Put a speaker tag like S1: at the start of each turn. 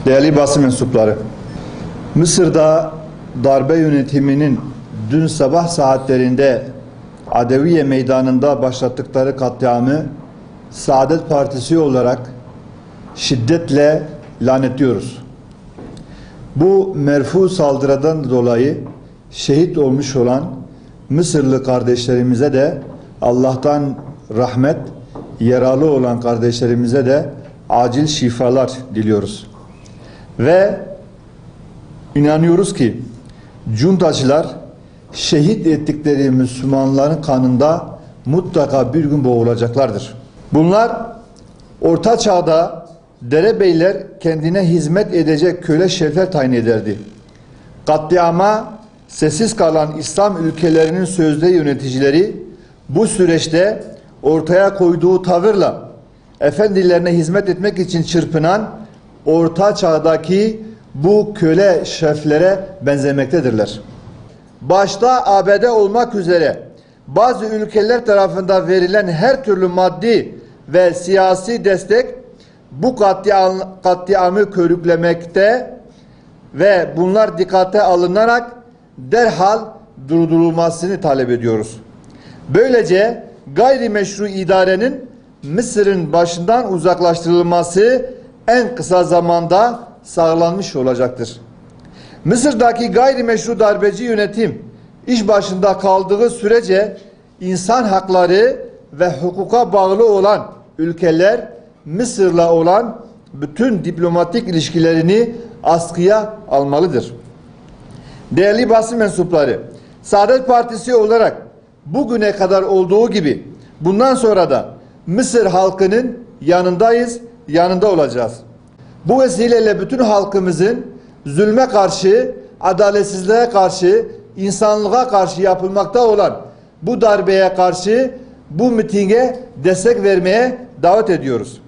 S1: Değerli basın mensupları, Mısır'da darbe yönetiminin dün sabah saatlerinde Adeviye Meydanı'nda başlattıkları katliamı Saadet Partisi olarak şiddetle lanetliyoruz. Bu merfu saldırıdan dolayı şehit olmuş olan Mısırlı kardeşlerimize de Allah'tan rahmet, yaralı olan kardeşlerimize de acil şifalar diliyoruz. Ve inanıyoruz ki cuntacılar şehit ettikleri Müslümanların kanında mutlaka bir gün boğulacaklardır. Bunlar Orta Çağ'da derebeyler kendine hizmet edecek köle şefler tayin ederdi. Katliama sessiz kalan İslam ülkelerinin sözde yöneticileri bu süreçte ortaya koyduğu tavırla efendilerine hizmet etmek için çırpınan Orta Çağ'daki bu köle şeflere benzemektedirler. Başta ABD olmak üzere bazı ülkeler tarafından verilen her türlü maddi ve siyasi destek bu katliamı körüklemekte ve bunlar dikkate alınarak derhal durdurulmasını talep ediyoruz. Böylece gayrimeşru idarenin Mısır'ın başından uzaklaştırılması en kısa zamanda sağlanmış olacaktır. Mısır'daki gayrimeşru darbeci yönetim iş başında kaldığı sürece insan hakları ve hukuka bağlı olan ülkeler Mısır'la olan bütün diplomatik ilişkilerini askıya almalıdır. Değerli basın mensupları, Saadet Partisi olarak bugüne kadar olduğu gibi bundan sonra da Mısır halkının yanındayız, yanında olacağız. Bu vesileyle bütün halkımızın zulme karşı, adaletsizliğe karşı, insanlığa karşı yapılmakta olan bu darbeye karşı bu mitinge destek vermeye davet ediyoruz.